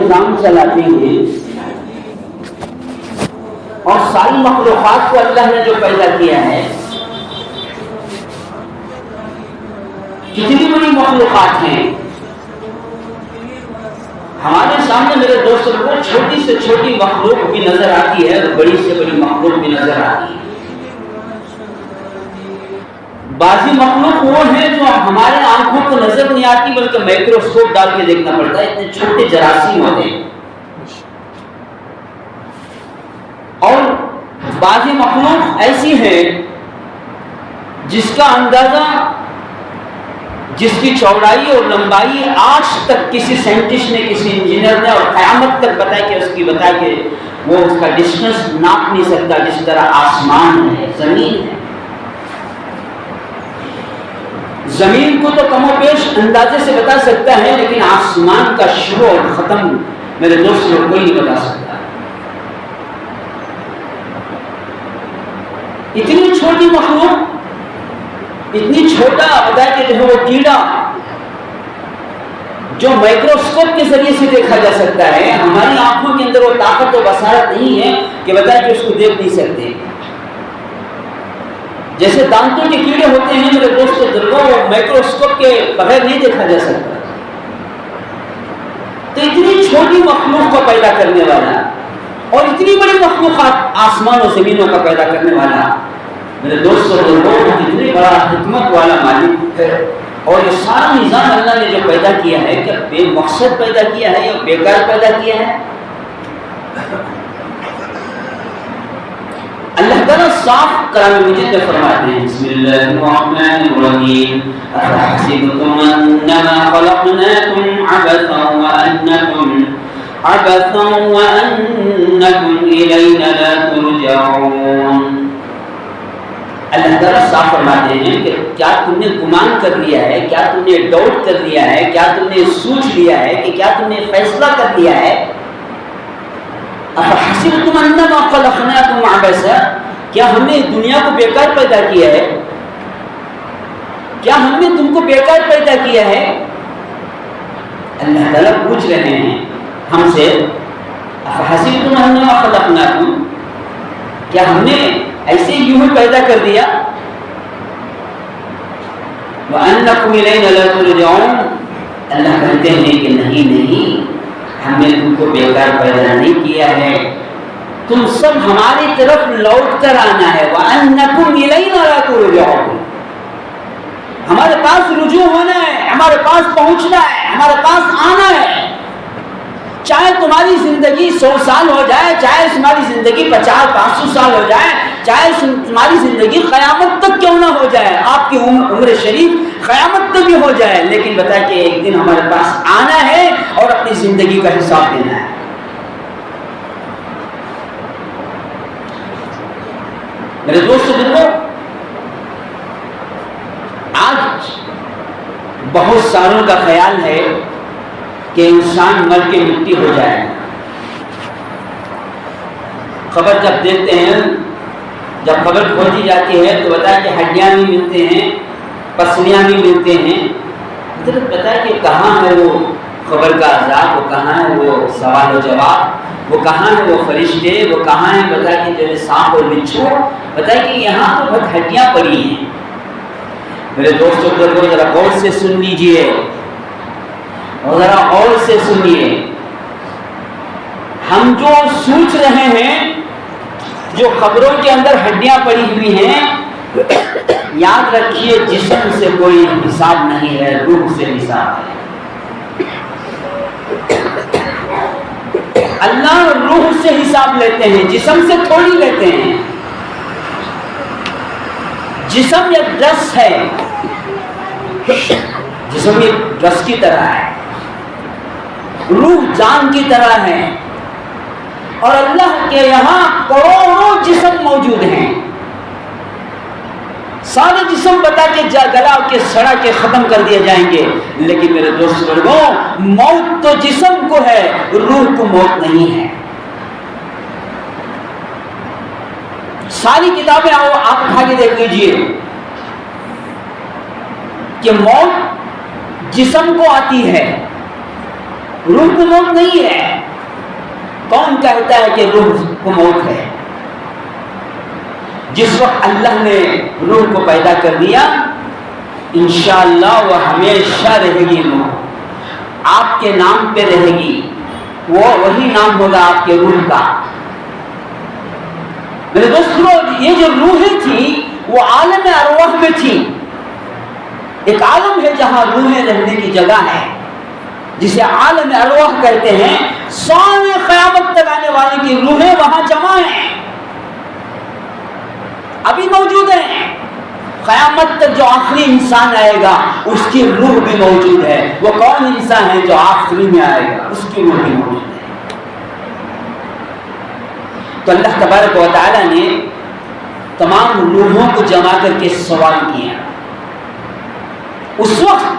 نظام چلاتے ہیں اور ساری مخلوقات کو اللہ نے جو پیدا کیا ہے، کتنی بڑی مخلوقات ہیں ہمارے سامنے میرے دوستوں کو، چھوٹی سے چھوٹی مخلوق بھی نظر آتی ہے اور بڑی سے بڑی مخلوق بھی نظر آتی ہے۔ بعضی مخلوق وہ ہیں جو ہمارے آنکھوں کو نظر نہیں آتی، بلکہ مائکروسکوپ ڈال کے دیکھنا پڑتا ہے، اتنے چھوٹے جراثیم ہوتے ہیں۔ اور بعضی مخلوق ایسی ہے جس کا اندازہ، جس کی چوڑائی اور لمبائی آج تک کسی سائنٹسٹ نے، کسی انجینئر نے، اور قیامت تک بتا کے وہ اس کا ڈسٹینس ناپ نہیں سکتا، جس طرح آسمان ہے، زمین ہے۔ زمین کو تو کم و بیش اندازے سے بتا سکتا ہے، لیکن آسمان کا شروع اور ختم میرے دوست لوگ کوئی نہیں بتا سکتا۔ اتنی چھوٹی مخلوق، اتنی چھوٹا بتایا کہ جو وہ کیڑا جو مائکروسکوپ کے ذریعے سے دیکھا جا سکتا ہے، ہماری آنکھوں کے اندر وہ طاقت و بصارت نہیں ہے کہ بتایا کہ اس کو دیکھ نہیں سکتے۔ جیسے دانتوں کے کیڑے ہوتے ہیں میرے دوستوں، وہ مائکروسکوپ کے بغیر نہیں دیکھا جا سکتا۔ تو اتنی چھوٹی مخلوق کو پیدا کرنے والا اور اتنی بڑی مخلوقات آسمان و زمینوں کا پیدا کرنے والا میرے دوستوں، اتنی بڑا حکمت والا مالک ہے۔ اور یہ سارا نظام اللہ نے جو پیدا کیا ہے، کیا بے مقصد پیدا کیا ہے یا بیکار پیدا کیا ہے؟ اللہ تعالیٰ صاف کلام مجید میں فرماتے ہیں، بسم اللہ الرحمن الرحیم، اَفَحَسِبْتُمْ أَنَّمَا خَلَقْنَاكُمْ عَبَثًا وَأَنَّكُمْ إِلَيْنَا لَا تُرْجَعُونَ۔ اللہ تعالیٰ صاف فرماتے ہیں کہ کیا تم نے گمان کر لیا ہے، کیا تم نے ڈاؤٹ کر لیا ہے، کیا تم نے سوچ لیا ہے، کہ کیا تم نے فیصلہ کر لیا ہے؟ اَفَحَسِبْتُمْ أَنَّمَا خَلَقْنَاكُمْ عَبَثًا، کیا ہم نے دنیا کو بیکار پیدا کیا ہے؟ کیا ہم نے تم کو بیکار پیدا کیا ہے؟ اللہ تعالیٰ پوچھ رہے ہیں ہم سے، اَفَحَسِبْتُمْ أَنَّمَا خَلَقْنَاكُمْ، کیا ہم نے ایسے یوں ہی پیدا کر دیا؟ وَأَنَّكُمْ إِلَيْنَا لَا تُرْجَعُونَ، اللہ کہتے ہیں کہ نہیں، ہم نے تم کو بیکار پیدا نہیں کیا ہے، تم سب ہماری طرف لوٹ کر آنا ہے۔ وَأَنَّكُمْ إِلَيْنَا لَا تُرْجَعُونَ، ہمارے پاس رجوع ہونا ہے، ہمارے پاس پہنچنا ہے، ہمارے پاس آنا ہے۔ چاہے تمہاری زندگی 100 سال ہو جائے، چاہے تمہاری زندگی 50-500 سال ہو جائے، چاہے تمہاری زندگی قیامت تک کیوں نہ ہو جائے، آپ کی عمر شریف قیامت تک بھی ہو جائے، لیکن بتا کہ ایک دن ہمارے پاس آنا ہے اور اپنی زندگی کا حساب دینا ہے۔ میرے دوستو، آج بہت ساروں کا خیال ہے کہ انسان مر کے مٹی ہو جائے۔ قبر جب دیکھتے ہیں، جب قبر کھودی جاتی ہے تو بتایا کہ ہڈیاں بھی ملتے ہیں، پسلیاں بھی ملتے ہیں، مطلب بتایا کہ کہاں ہے وہ قبر کا عذاب، وہ کہاں ہے وہ سوال و جواب، وہ کہاں ہے وہ فرشتے، وہ کہاں ہے بتایا کہ جو سانپ اور بچھو، بتایا کہ یہاں تو بہت ہڈیاں پڑی ہیں۔ میرے دوستوں کو ذرا غور سے سن لیجئے اور ذرا غور سے سنیے، ہم جو سوچ رہے ہیں، جو قبروں کے اندر ہڈیاں پڑی ہوئی ہیں، یاد رکھیے جسم سے کوئی حساب نہیں ہے، روح سے حساب ہے۔ اللہ روح سے حساب لیتے ہیں، جسم سے تھوڑی لیتے ہیں۔ جسم ایک ڈرس ہے، جسم ایک ڈرس کی طرح ہے، روح جان کی طرح ہے، اور اللہ کے یہاں کروڑوں جسم موجود ہیں۔ سارے جسم بتا کے گلا کے سڑا کے ختم کر دیے جائیں گے، لیکن میرے دوست لوگوں، موت تو جسم کو ہے، روح کو موت نہیں ہے۔ ساری کتابیں آپ اٹھا کے دیکھ لیجئے کہ موت جسم کو آتی ہے، روح کو موت نہیں ہے. کون کہتا ہے کہ روح کو موت ہے؟ جس وقت اللہ نے روح کو پیدا کر دیا انشاءاللہ وہ ہمیشہ رہے گی. روح آپ کے نام پہ رہے گی، وہ وہی نام ہوگا آپ کے روح کا. میرے دوستوں یہ جو روحیں تھی وہ عالم ارواح میں تھی. ایک عالم ہے جہاں روحیں رہنے کی جگہ ہے جسے عالم ارواح کہتے ہیں. سارے قیامت تک آنے والے کی روحیں وہاں جمع ہیں، ابھی موجود ہیں. قیامت تک جو آخری انسان آئے گا اس کی روح بھی موجود ہے. وہ کون انسان ہے جو آخری میں آئے گا؟ اس کی روح بھی موجود ہے. تو اللہ تبارک و تعالیٰ نے تمام روحوں کو جمع کر کے سوال کیا. اس وقت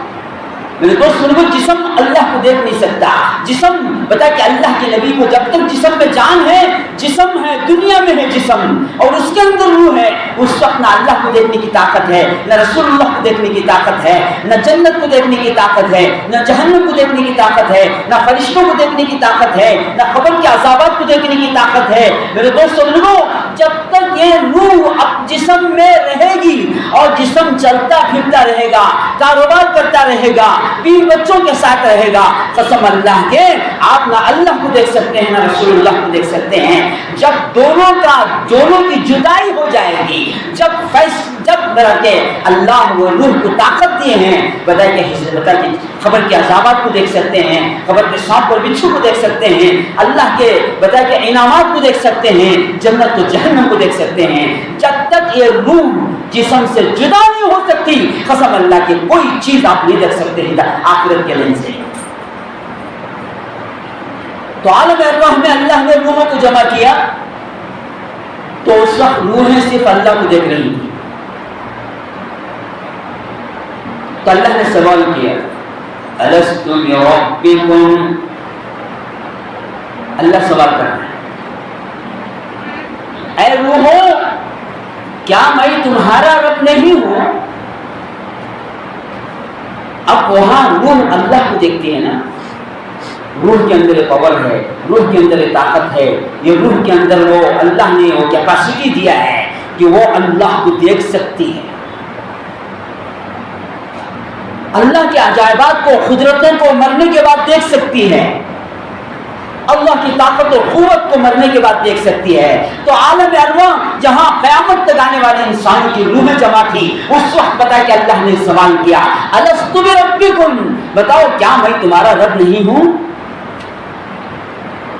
میرے دوست کو جسم اللہ کو دیکھ نہیں سکتا. جسم بتا کہ اللہ کے نبی کو جب تک جسم میں جان ہے، جسم ہے، دنیا میں ہے جسم اور اس کے اندر روح ہے، اس وقت نہ اللہ کو دیکھنے کی طاقت ہے، نہ رسول اللہ کو دیکھنے کی طاقت ہے، نہ جنت کو دیکھنے کی طاقت ہے، نہ جہنم کو دیکھنے کی طاقت ہے، نہ فرشتوں کو دیکھنے کی طاقت ہے، نہ قبر کے عذابات کو دیکھنے کی طاقت ہے. میرے دوستوں جب تک یہ روح اب جسم میں رہے گی اور جسم چلتا پھرتا رہے گا، کاروبار کرتا رہے گا، بیوی بچوں کے ساتھ رہے گا، قسم اللہ کے آپ نہ اللہ کو دیکھ سکتے ہیں نہ رسول اللہ کو دیکھ سکتے ہیں. جب دونوں کی جدائی ہو جائے گی، جب کہ اللہ وہ روح کو طاقت دیے ہیں بتا کہ خبر کے عذابات کو دیکھ سکتے ہیں، خبر کے سانپ اور بچھو کو دیکھ سکتے ہیں، اللہ کے بتا کہ انعامات کو دیکھ سکتے ہیں، جنت و جہنم کو دیکھ سکتے ہیں. جب تک یہ روح جسم سے جدا نہیں ہو سکتی قسم اللہ کی کوئی چیز آپ نہیں دیکھ سکتے ہیں آخرت کے لحاظ سے. تو عالم ارواح میں اللہ نے روحوں کو جمع کیا تو اس وقت روحیں صرف اللہ کو دیکھ رہی تھی. تو اللہ نے سوال کیا الست بربکم. اللہ سوال کر رہا ہے اے روحو کیا میں تمہارا رب نہیں ہوں؟ اب وہاں روح اللہ کو دیکھتے ہیں نا. روح کے اندر پاور ہے، روح کے اندر طاقت ہے. یہ روح کے اندر وہ اللہ نے وہ کیپیسٹی دیا ہے کہ وہ اللہ کو دیکھ سکتی ہے. اللہ کے عجائبات کو، قدرتوں کو مرنے کے بعد دیکھ سکتی ہے. اللہ کی طاقت و قوت کو مرنے کے بعد دیکھ سکتی ہے. تو عالم ارواح جہاں قیامت تک آنے والے انسان کی روحیں جمع تھی اس وقت بتا کہ اللہ نے سوال کیا الست بربکم، بتاؤ کیا میں تمہارا رب نہیں ہوں؟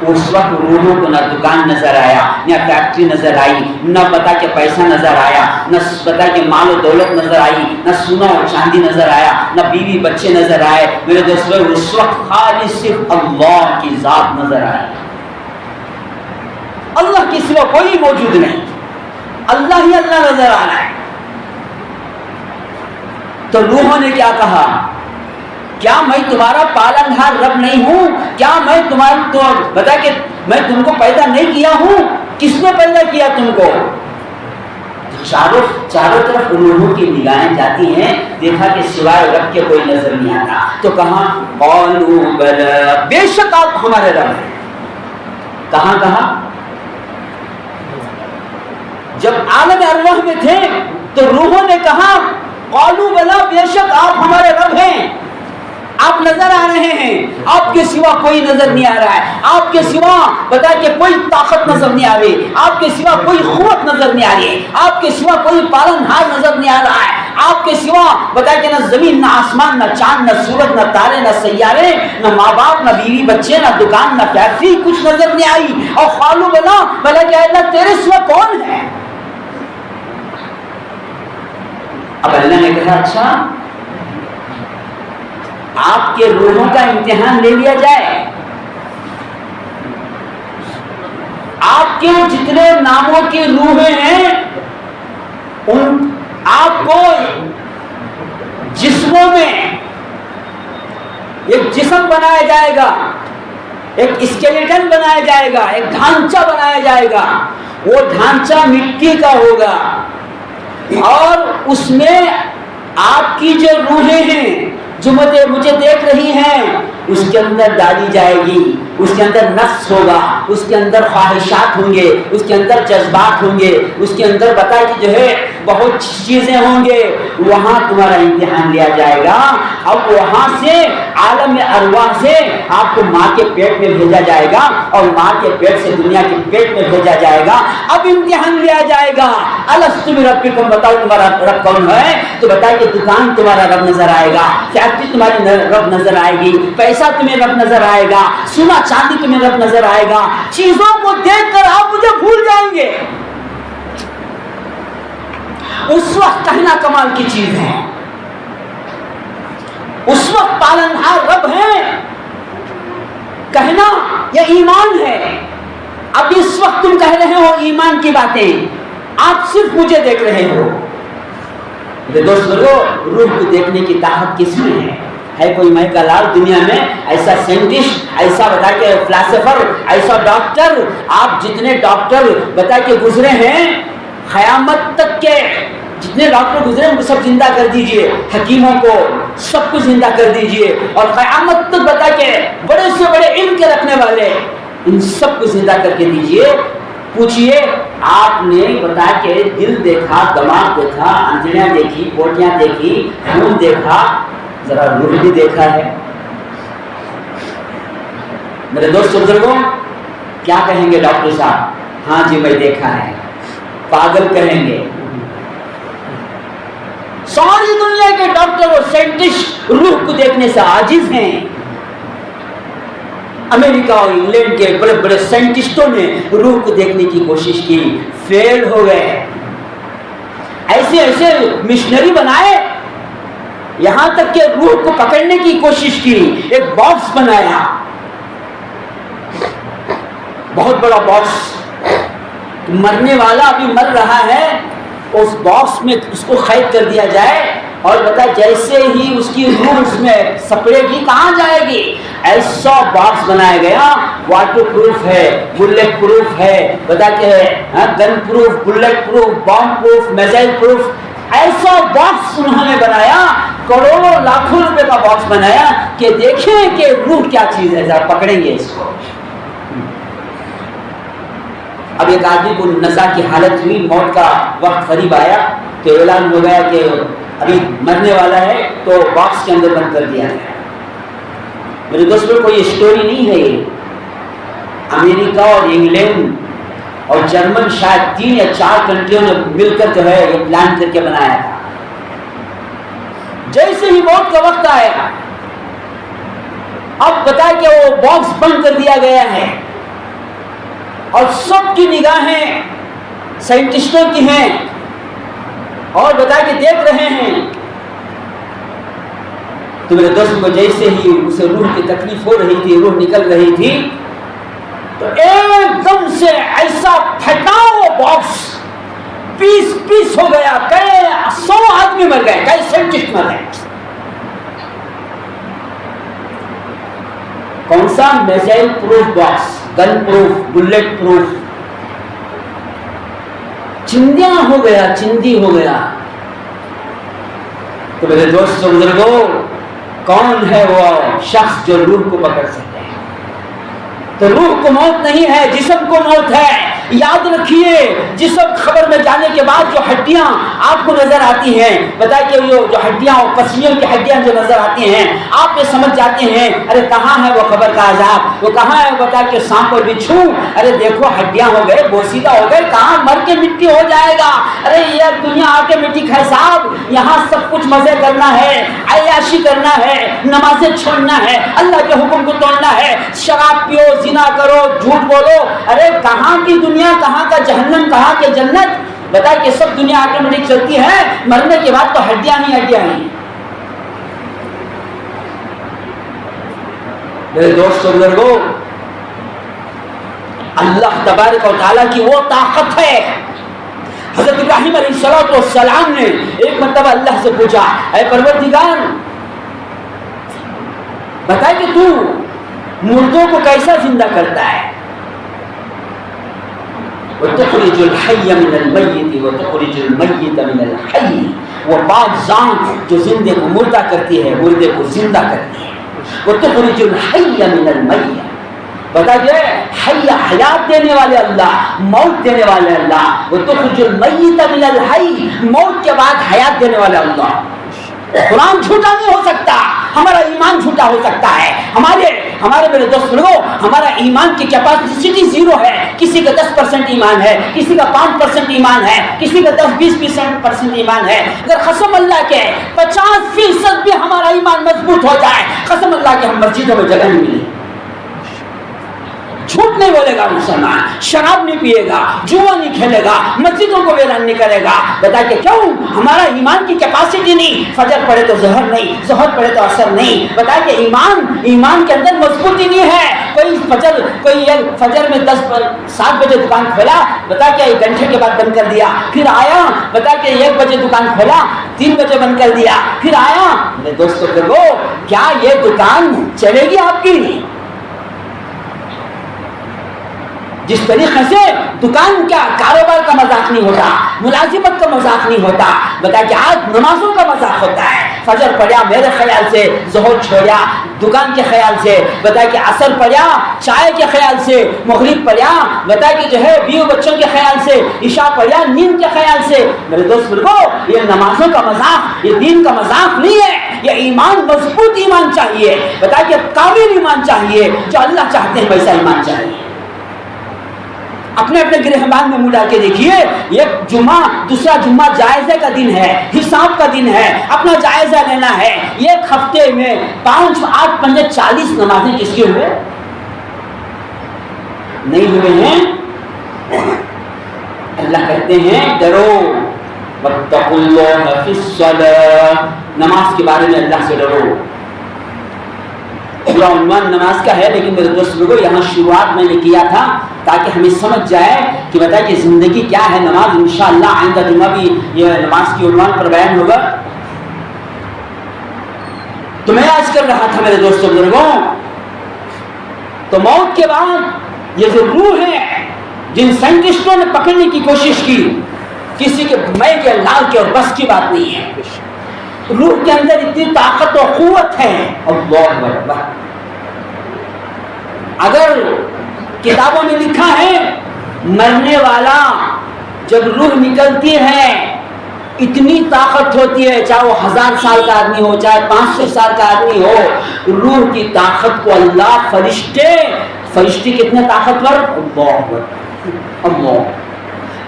اس وقت روحوں کو نہ دکان نظر آیا، نہ فیکٹری نظر آئی، نہ بتا کہ پیسہ نظر آیا، نہ بتا کہ مال و دولت نظر آئی، نہ سونا اور چاندی نظر آیا، نہ بیوی بچے نظر آئے. میرے دوستوں اس وقت خالی صرف اللہ کی ذات نظر آئی. اللہ کے سوا کوئی موجود نہیں، اللہ ہی اللہ نظر آ رہا ہے. تو روحوں نے کیا کہا کیا میں تمہارا پالنہار رب نہیں ہوں؟ کیا میں تو بتا کہ میں تم کو پیدا نہیں کیا ہوں؟ کس نے پیدا کیا تم کو؟ چاروں طرف روحوں کی نگاہیں جاتی ہیں، دیکھا کہ سوائے رب کے کوئی نظر نہیں آتا. تو کہاں قالوا بلا، بے شک آپ ہمارے رب ہیں. کہاں جب عالم ارواح میں تھے تو روحوں نے کہا قالوا بلا، بے شک آپ ہمارے رب ہیں. آپ نظر آ رہے ہیں، آپ کے سوا کوئی نظر نہیں آ رہا ہے. آپ کے سوا بتا کہ کوئی طاقت نظر نہیں آ رہی، آپ کے سوا کوئی قوت نظر نہیں آ رہی ہے، آپ کے سوا کوئی پالنہار نظر نہیں آ رہا ہے. آپ کے سوا بتا کہ نہ زمین، نہ آسمان، نہ چاند، نہ سورج، نہ تارے، نہ سیارے، نہ ماں باپ، نہ بیوی بچے، نہ دکان، نہ فیکٹری، کچھ نظر نہیں آئی. اور قالوا بلا کہ اللہ تیرے سوا کون ہے؟ اب اللہ نے کہا اچھا آپ کے روحوں کا امتحان لے لیا جائے. آپ کے جتنے ناموں کی روحیں ہیں ان آپ کو جسموں میں ایک جسم بنایا جائے گا، ایک اسکیلیٹن بنایا جائے گا، ایک ڈھانچہ بنایا جائے گا. وہ ڈھانچہ مٹی کا ہوگا اور اس میں آپ کی جو روحیں ہیں جو مجھے دیکھ رہی ہیں اس کے اندر ڈالی جائے گی، اس کے اندر نفس ہوگا، اس کے اندر خواہشات ہوں گے، اس کے اندر جذبات ہوں گے، اس کے اندر بتا کہ جو ہے بہت چیزیں ہوں گے، وہاں تمہارا امتحان لیا جائے گا۔ اب وہاں سے عالم ارواح سے آپ کو ماں کے پیٹ میں بھیجا جائے گا، اور ماں کے پیٹ سے دنیا کے پیٹ میں بھیجا جائے گا۔ اب امتحان لیا جائے گا، الستو بربکم، بتاؤ تمہارا رب کون ہے؟ تو بتائے کہ دکان تمہارا رب نظر آئے گا، فیکٹری تمہاری رب نظر آئے گی، پیسہ تمہیں رب نظر آئے گا، سونا چاندی تمہیں رب نظر آئے گا۔ چیزوں کو دیکھ کر آپ مجھے بھول جائیں گے۔ اس وقت کہنا کمال کی چیز ہے، اس وقت پالنہار رب ہے کہنا یہ ایمان ہے۔ اب اس وقت تم کہہ رہے ہو ایمان کی باتیں، آپ صرف مجھے دیکھ رہے ہو۔ میرے دوستو، روح کو دیکھنے کی طاقت کس میں ہے کوئی مائی کا لال دنیا میں ایسا سائنٹسٹ، ایسا بتا کے فلاسفر، ایسا ڈاکٹر؟ آپ جتنے ڈاکٹر بتا کے گزرے ہیں، قیامت تک کے جتنے ڈاکٹر گزرے ان کو سب زندہ کر دیجئے، حکیموں کو سب کو زندہ کر دیجئے، اور قیامت تک بتا کے بڑے سے بڑے علم کے رکھنے والے ان سب کو زندہ کر کے دیجئے۔ پوچھئے آپ نے بتا کے دل دیکھا، دماغ دیکھا، انجلیاں دیکھی، بوٹیاں دیکھی، خون دیکھا، ذرا روح بھی دیکھا ہے؟ میرے دوست بزرگوں، کیا کہیں گے ڈاکٹر صاحب؟ ہاں جی میں دیکھا ہے، پاگل کہیں گے۔ ساری دنیا کے ڈاکٹر اور سائنٹسٹ روح کو دیکھنے سے عاجز ہیں۔ امریکہ اور انگلینڈ کے بڑے بڑے سائنٹسٹوں نے روح کو دیکھنے کی کوشش کی، فیل ہو گئے۔ ایسے ایسے مشنری بنائے، یہاں تک کہ روح کو پکڑنے کی کوشش کی، ایک باکس بنایا، بہت بڑا باکس، مرنے والا ابھی مر رہا ہے، اس باکس میں اس کو قید کر دیا جائے، اور بتا جیسے ہی اس کی روح اس میں سپڑے گی کہاں جائے گی؟ ایسا باکس بنایا گیا، واٹر پروف ہے، بلٹ پروف ہے، بتا کہ گن پروف، بلٹ پروف، بام پروف، میزائل پروف، ایسا باکس انہوں نے بنایا، کروڑوں لاکھوں روپے کا باکس بنایا کہ دیکھیں کہ روح کیا چیز ہے، ذرا پکڑیں گے اس کو۔ اب ایک آدمی کو نزا کی حالت ہوئی، موت کا وقت قریب آیا تو اعلان ہو گیا کہ ابھی مرنے والا ہے، تو باکس کے اندر بند کر دیا گیا۔ میرے دوستوں، کوئی اسٹوری نہیں ہے یہ، امریکہ اور انگلینڈ اور جرمن شاید 3 یا 4 کنٹریوں نے مل کر جو ہے یہ پلان کر کے بنایا تھا۔ جیسے ہی موت کا وقت آیا، اب بتا کہ وہ باکس بند کر دیا گیا ہے، اور سب کی نگاہیں سائنٹسٹوں کی ہیں، اور بتا کے دیکھ رہے ہیں۔ تو میرے دوست کو جیسے ہی اسے روح کی تکلیف ہو رہی تھی، روح نکل رہی تھی، تو ایک دم سے ایسا پھٹا وہ باکس پیس پیس ہو گیا، کئی 100 آدمی مر گئے، کئی سائنٹسٹ مر گئے۔ کون سا؟ میزائل پروف باکس، گن پروف، بلٹ پروف، چندیاں ہو گیا، چندی ہو گیا۔ تو میرے دوست بزرگوں، کون ہے وہ شخص جو روح کو پکڑ سکتے ہیں؟ تو روح کو موت نہیں ہے، جسم کو موت ہے۔ یاد رکھیے، جسم خبر میں جانے کے بعد جو ہڈیاں آپ کو نظر آتی ہیں، بتائیں کہ جو ہڈیاں، پسلیوں کی ہڈیاں جو نظر آتی ہیں، آپ یہ سمجھ جاتے ہیں ارے کہاں ہے وہ خبر کا عذاب، وہ کہاں ہے؟ بتا کہ سانپ اور بچھو، ارے دیکھو ہڈیاں ہو گئے، بوسیدہ ہو گئے، کہاں مر کے مٹی ہو جائے گا۔ ارے یہ دنیا آ کے مٹی کھائے صاحب، یہاں سب کچھ مزے کرنا ہے، عیاشی کرنا ہے، نمازیں چھوڑنا ہے، اللہ کے حکم کو توڑنا ہے، شراب پیو، زنا کرو، جھوٹ بولو۔ ارے کہاں کی دنیا، کہاں کا جہنم، کہاں کے جنت؟ بتا کہ سب دنیا آٹومیٹک چلتی ہے، مرنے کے بعد تو ہڈیاں ہی ہڈیاں ہیں۔ میرے دوستو بزرگوں، اللہ تبارک و تعالیٰ کی وہ طاقت ہے۔ حضرت ابراہیم علیہ السلام نے ایک مرتبہ اللہ سے پوچھا، اے پروردگار بتا کہ تو مردوں کو کیسا زندہ کرتا ہے؟ وَتُخْرِجُ الْحَيَّ مِنَ الْمَيِّتِ وَتُخْرِجُ الْمَيِّتَ مِنَ الْحَيِّ، وہ پاک ذات جو زندے کو مردہ کرتی ہے، مردے کو زندہ کرتی ہے۔ وتخرج الحي من المیت. بتا گیا حی حیات دینے والے اللہ، موت دینے والے اللہ. وتخرج المیت من الحی، موت کے بعد حیات دینے والے اللہ. قرآن جھوٹا نہیں ہو سکتا، ہمارا ایمان جھوٹا ہو سکتا ہے. ہمارے میرے دوست لوگوں، ہمارا ایمان کی کیپیسٹی زیرو ہے. کسی کا 10% ایمان ہے، کسی کا 5% ایمان ہے، کسی کا 10-20% ایمان ہے. اگر قسم اللہ کے 50% بھی ہمارا ایمان مضبوط ہو جائے، قسم اللہ کے ہم مسجدوں میں جگہ نہیں ملے. جھوٹ نہیں بولے گا مسلمان، شراب نہیں پیے گا، جوا نہیں کھیلے گا، مسجدوں کو ویران نہیں کرے گا. بتا کہ کیوں؟ ہمارا ایمان کی کیپیسٹی نہیں. فجر پڑھے تو ظہر نہیں، ظہر پڑھے تو اثر نہیں. بتا کہ ایمان کے اندر مضبوطی نہیں ہے. کوئی فجر میں 7 بجے دکان کھولا، بتا کہ 1 گھنٹے کے بعد بند کر دیا. پھر آیا، بتا کہ 1 بجے دکان کھولا، 3 بجے بند کر دیا. پھر آیا. میرے دوستوں کو کیا یہ دکان چلے گی آپ کی؟ جس طریقے سے دکان کا کاروبار کا مذاق نہیں ہوتا، ملازمت کا مذاق نہیں ہوتا، بتا کہ آج نمازوں کا مذاق ہوتا ہے. فجر پڑھا میرے خیال سے، ظہر چھوڑا دکان کے خیال سے، بتا کہ عصر پڑھا چائے کے خیال سے، مغرب پڑھا بتا کہ جو ہے بیوی بچوں کے خیال سے، عشاء پڑھا نیند کے خیال سے. میرے دوست بلکو یہ نمازوں کا مذاق، یہ دین کا مذاق نہیں ہے. یہ ایمان مضبوط ایمان چاہیے. بتا کہ کامل ایمان چاہیے، جو اللہ چاہتے ہیں ویسا ایمان چاہیے. اپنے گرہبان میں منہ ڈال کے دیکھیے. ایک جمعہ دوسرا جمعہ جائزے کا دن ہے، حساب کا دن ہے، اپنا جائزہ لینا ہے. ایک ہفتے میں 5 8 5 40 نمازیں کس کی ہوئے؟ نہیں ہوئے ہیں. اللہ کہتے ہیں ڈرو واتقوا اللہ فی الصلاۃ. نماز کے بارے میں اللہ سے ڈرو. پورا عنوان نماز کا ہے، لیکن میرے دوست لوگوں یہاں شروعات میں نے کیا تھا تاکہ ہمیں سمجھ جائے کہ بتا کہ زندگی کیا ہے. نماز انشاءاللہ آئندہ جمعہ بھی یہ نماز کی عنوان پر بیان ہوگا. تو میں آج کر رہا تھا میرے دوستوں بزرگوں، تو موت کے بعد یہ جو روح ہے جن سائنٹسٹوں نے پکڑنے کی کوشش کی، کسی کے میں کے اللہ کے اور بس کی بات نہیں ہے. روح کے اندر اتنی طاقت و قوت ہے. اللہ اکبر. اگر کتابوں میں لکھا ہے مرنے والا جب روح نکلتی ہے اتنی طاقت ہوتی ہے، چاہے وہ 1000 سال کا آدمی ہو چاہے 500 سال کا آدمی ہو، روح کی طاقت کو اللہ فرشتے کتنے طاقتور. اللہ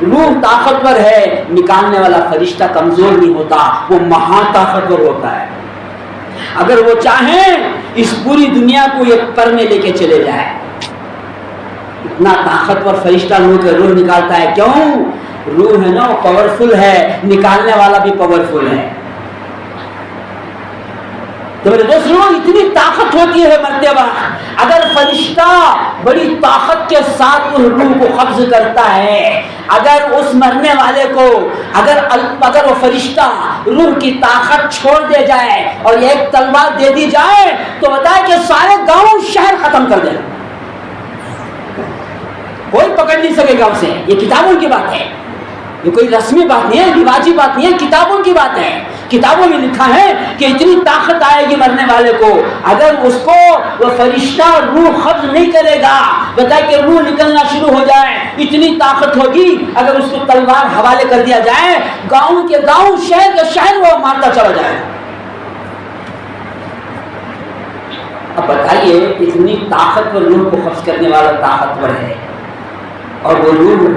روح طاقتور ہے، نکالنے والا فرشتہ کمزور نہیں ہوتا، وہ مہا طاقتور ہوتا ہے. اگر وہ چاہیں اس پوری دنیا کو ایک پر میں لے کے چلے جائے، اتنا طاقتور فرشتہ روح نکالتا ہے. کیوں؟ روح ہے نا وہ پاورفل ہے، نکالنے والا بھی پاورفل ہے. تو میرے دوست لوگ اتنی طاقت ہوتی ہے مرتے وقت. اگر فرشتہ بڑی طاقت کے ساتھ اس روح کو قبض کرتا ہے، اگر اس مرنے والے کو اگر وہ فرشتہ روح کی طاقت چھوڑ دے جائے اور ایک تلوار دے دی جائے تو بتائے کہ سارے گاؤں شہر ختم کر دے گا، کوئی پکڑ نہیں سکے گا اسے. یہ کتابوں کی بات ہے، یہ کوئی رسمی بات نہیں ہے، رواجی بات نہیں ہے، کتابوں کی بات ہے. کتابوں میں لکھا ہے کہ اتنی طاقت آئے گی مرنے والے کو، اگر اس کو وہ فرشتہ روح قبض نہیں کرے گا، بتائے کہ روح نکلنا شروع ہو جائے، اتنی طاقت ہوگی اگر اس کو تلوار حوالے کر دیا جائے، گاؤں کے گاؤں شہر کے شہر وہ مارتا چلا جائے گا. اب بتائیے اتنی طاقتور روح کو قبض کرنے والا طاقتور ہے، اور وہ روح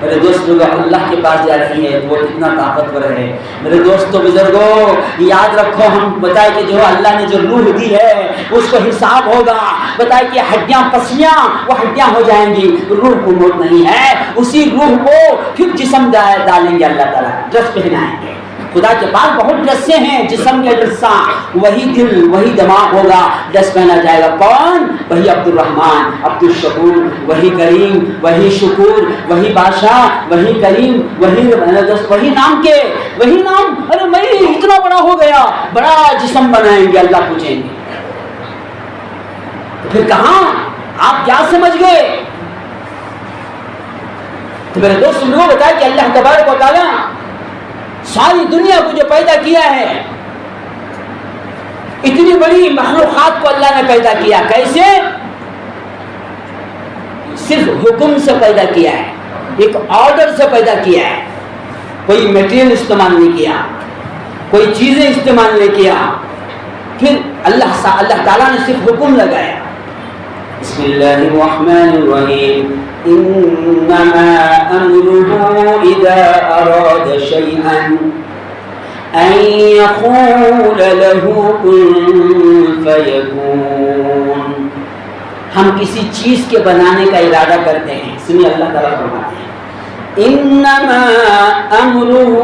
میرے دوست لوگ اللہ کے پاس جا رہی ہے، وہ اتنا طاقتور ہے. میرے دوستوں بزرگوں یاد رکھو، ہم بتائے کہ جو اللہ نے جو روح دی ہے اس کو حساب ہوگا. بتائے کہ ہڈیاں پسلیاں وہ ہڈیاں ہو جائیں گی، روح کو موت نہیں ہے. اسی روح کو پھر جسم ڈالیں گے اللہ تعالیٰ، ڈریس پہنائیں گے. خدا کے پاس بہت ڈریسیں ہیں، جسم کے ڈریساں، وہی دل وہی دماغ ہوگا، ڈریس پہنا جائے گا. کون؟ وہی عبد الرحمن، عبد الشکور، وہی کریم، وہی شکور، وہی بادشاہ، وہی کریم، وہی نام کے وہی نام. ارے میں اتنا بڑا ہو گیا، بڑا جسم بنائیں گے، اللہ پوچھیں گے. پھر کہاں آپ کیا سمجھ گئے؟ تو میرے دوست لوگوں کو بتایا کہ اللہ تبارک و تعالیٰ ساری دنیا کو جو پیدا کیا ہے اتنی بڑی مخلوقات کو اللہ نے پیدا کیا، کیسے؟ صرف حکم سے پیدا کیا ہے، ایک آرڈر سے پیدا کیا ہے، کوئی میٹیریل استعمال نہیں کیا، کوئی چیزیں استعمال نہیں کیا، پھر اللہ تعالیٰ نے صرف حکم لگایا۔ بسم اللہ الرحمن الرحیم، انما امره اذا اراد شيئا ان يقول له كن فيكون۔ ہم کسی چیز کے بنانے کا ارادہ کرتے ہیں، سنیے اللہ تعالیٰ فرماتے ہیں انما امره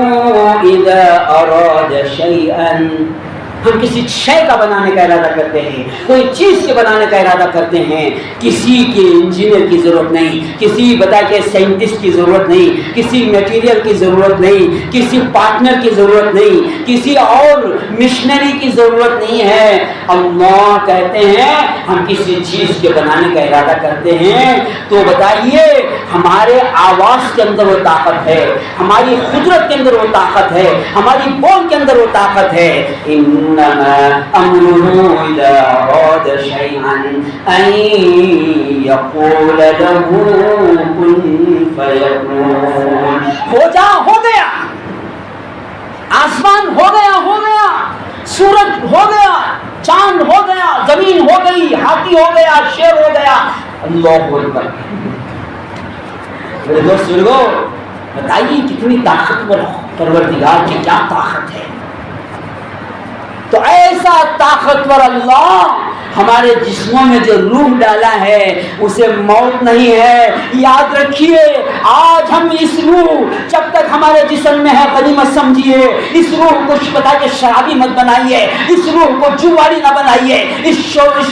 اذا اراد شيئا، ہم کسی شے کا بنانے کا ارادہ کرتے ہیں، کوئی چیز کے بنانے کا ارادہ کرتے ہیں، کسی کے انجینئر کی ضرورت نہیں، کسی بتا کے سائنٹسٹ کی ضرورت نہیں، کسی میٹیریل کی ضرورت نہیں، کسی پارٹنر کی ضرورت نہیں، کسی اور مشنری کی ضرورت نہیں ہے۔ اللہ کہتے ہیں ہم کسی چیز کے بنانے کا ارادہ کرتے ہیں تو بتائیے ہمارے آواز کے اندر وہ طاقت ہے، ہماری قدرت کے اندر وہ طاقت ہے، ہماری بول کے اندر وہ طاقت ہے۔ انما امره اذا اراد شيئا ان يقول له كن فيكون۔ ہو جا، ہو گیا، آسمان ہو گیا، سورج ہو گیا، چاند ہو گیا، زمین ہو گئی، ہاتھی ہو گیا، شیر ہو گیا۔ اللہ اکبر۔ میرے دوست بزرگوں، بتائیے کتنی طاقتور پروردگار کی کیا طاقت ہے۔ تو ایسا طاقتور اللہ ہمارے جسموں میں جو روح ڈالا ہے اسے موت نہیں ہے۔ یاد رکھیے آج ہم اس روح جب تک ہمارے جسم میں ہے غنیمت سمجھیے، اس روح کو بتا کے شرابی مت بنائیے، اس روح کو جواری نہ بنائیے، اس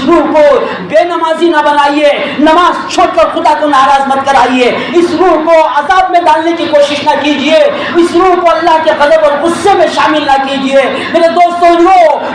روح کو بے نمازی نہ بنائیے، نماز چھوڑ کر خدا کو ناراض مت کرائیے، اس روح کو عذاب میں ڈالنے کی کوشش نہ کیجیے، اس روح کو اللہ کے غضب اور غصے میں شامل نہ کیجیے۔ میرے دوستوں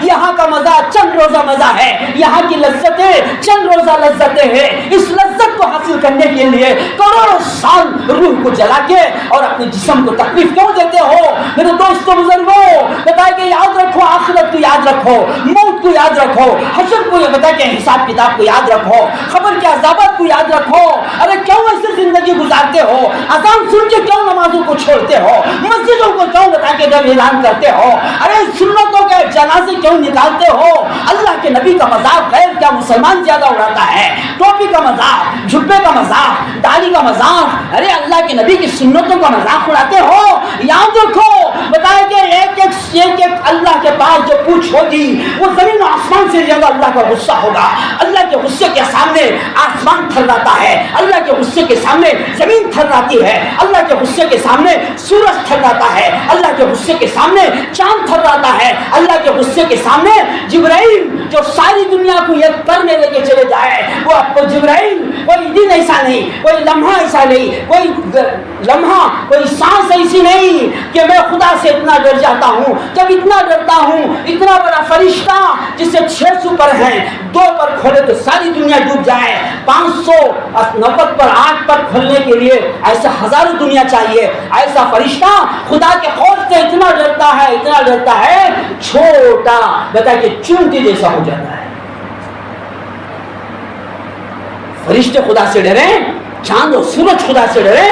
یہاں کا مزہ چند روزہ مزہ ہے، یہاں کی لذتیں چند روزہ لذتیں ہیں۔ اس لذت کو حاصل کرنے کے لیے کروڑوں سال روح کو جلا کے اور اپنے جسم کو تکلیف کیوں دیتے ہو؟ میرے دوستوں بزرگوں بتائے کہ یاد رکھو، آخرت کو یاد رکھو، موت کو یاد رکھو، حشر کو یہ بتا کے حساب کتاب کو یاد رکھو، خبر کے عذابات کو یاد رکھو۔ ارے کیوں ایسے زندگی گزارتے ہو؟ اذان سن کے کیوں نمازوں کو چھوڑتے ہو؟ مسجدوں کو کیوں بتا کے جب اعلان کرتے ہو؟ ارے سنتوں کے جنازے کیوں نکالتے ہو؟ اللہ کے نبی کا مذاق غیر کیا مسلمان زیادہ اڑاتا ہے؟ ٹوپی کا مذاق، جھبے کا مذاق، داڑھی کا مذاق، ارے اللہ کے نبی کی سنتوں کا مذاق اڑاتے ہو۔ یاد رکھو بتائے کہ ایک اللہ کے پاس جو پوچھ ہوگی وہ زمین و آسمان سے زیادہ اللہ کا غصہ ہوگا۔ اللہ کے غصے کے سامنے آسمان تھراتا ہے، اللہ کے غصے کے سامنے زمین تھراتی ہے، اللہ کے غصے کے سامنے سورج تھراتا ہے، اللہ کے غصے کے سامنے چاند تھراتا ہے، اللہ کے غصے کے سامنے جبرائیل جو ساری دنیا کو ایک پر میں لے کے چلے جائے، وہ جبرائیل کوئی دن ایسا نہیں، کوئی لمحہ ایسا نہیں، کوئی لمحہ کوئی سانس ایسی نہیں کہ میں خدا سے اتنا ڈر جاتا ہوں، جب اتنا ڈرتا ہوں اتنا بڑا فرشتہ جسے 600 پر ہیں، 2 پر کھولے تو ساری دنیا ڈوب جائے، 590 پر 8 پر کھولنے کے لیے ایسا ہزاروں دنیا چاہیے۔ ایسا فرشتہ خدا کے خوف سے اتنا ڈرتا ہے چھوٹا بتا کہ چونٹی جیسا ہو جاتا ہے۔ فرشتے خدا سے ڈرے، چاند اور سورج خدا سے ڈرے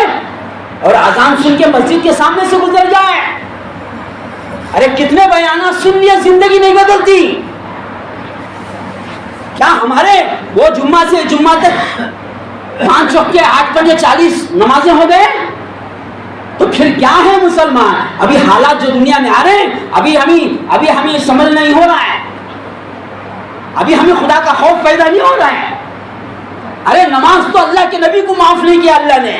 اور اذان سن کے مسجد کے سامنے سے گزر جائے۔ ارے کتنے بیانات سن لیے، زندگی نہیں بدلتی کیا؟ ہمارے وہ جمعہ سے جمعہ تک 5 وقت کے 8 بجے 40 نمازیں ہو گئے تو پھر کیا ہے مسلمان؟ ابھی حالات جو دنیا میں آ رہے ہیں ابھی ہمیں سمجھ نہیں ہو رہا ہے، ابھی ہمیں خدا کا خوف پیدا نہیں ہو رہا ہے۔ ارے نماز تو اللہ کے نبی کو معاف نہیں کیا اللہ نے۔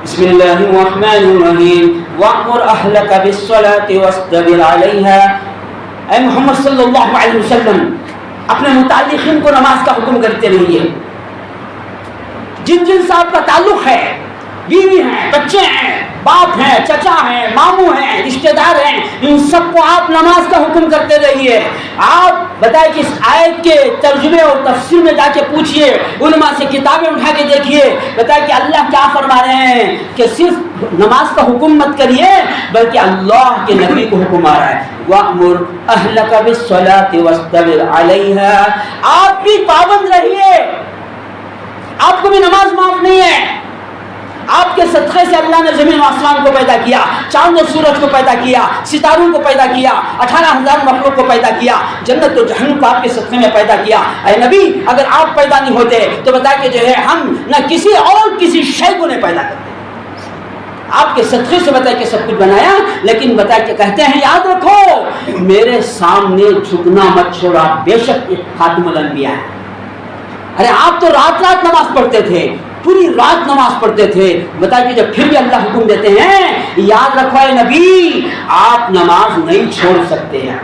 بسم اللہ الرحمن الرحیم وَأْمُرْ أَهْلَكَ بِالصَّلَاةِ وَاسْتَبِرْ عَلَيْهَا۔ اے محمد صلی اللہ علیہ وسلم اپنے متعلقین کو نماز کا حکم کرتے رہیے۔ جن صاحب کا تعلق ہے، بیوی ہیں، بچے ہیں، باپ ہیں، چچا ہیں، ماموں ہیں، رشتہ دار ہیں، ان سب کو آپ نماز کا حکم کرتے رہیے۔ آپ بتائیں کہ اس آیت کے ترجمے اور تفسیر میں جا کے پوچھئے، علماء سے کتابیں اٹھا کے دیکھیے، بتائیں کہ اللہ کیا فرما فرما رہے ہیں کہ صرف نماز کا حکم مت کریے بلکہ اللہ کے نبی کو حکم آ رہا ہے وَأْمُرْ أَهْلَكَ بِالصَّلَاةِ وَاسْتَبِرْ عَلَيْهَا. آپ بھی پابند رہیے, آپ کو بھی نماز معاف نہیں ہے. آپ کے صدقے سے اللہ نے زمین و آسمان کو پیدا کیا, چاند و سورج کو پیدا کیا, ستاروں کو پیدا کیا, 18,000 مخلوق کو پیدا کیا, جنت و جہنم کو آپ کے صدقے میں پیدا کیا. اے نبی اگر آپ پیدا نہیں ہوتے تو بتا کہ جو ہے ہم نہ کسی اور کسی شے کو نہیں پیدا کرتے. آپ کے صدقے سے بتا کہ سب کچھ بنایا, لیکن بتا کہ کہتے ہیں یاد رکھو میرے سامنے جھکنا مت چھوڑا, بے شک ایک خاتم الانبیاء ہے. ارے آپ تو رات رات نماز پڑھتے تھے, پوری رات نماز پڑھتے تھے, بتائیے جب پھر بھی اللہ حکم دیتے ہیں یاد رکھو اے نبی آپ نماز نہیں چھوڑ سکتے ہیں.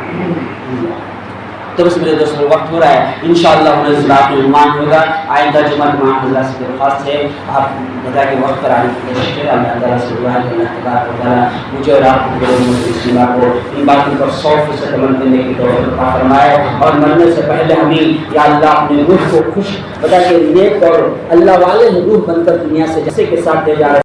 تو بس میرے دوستوں وقت ہو رہا ہے, انشاءاللہ انہیں رات میں عنوان ہوگا. آئندہ جمعہ امام حضرات سے درخواست ہے آپ بتا کے وقت پر آنے کی کوشش کریں. اللہ تعالیٰ سے دعا ہے کہ اللہ تبارک و تعالیٰ مجھے اور آپ کو اس بات کو ان باتوں پر 100% عمل کرنے کی توفیق عطا فرمائے, اور مرنے سے پہلے ہمیں یا اللہ اپنے روح کو خوش بتا کے نیک اور اللہ والے روح بن کر دنیا سے جیسے کے ساتھ دے جا رہے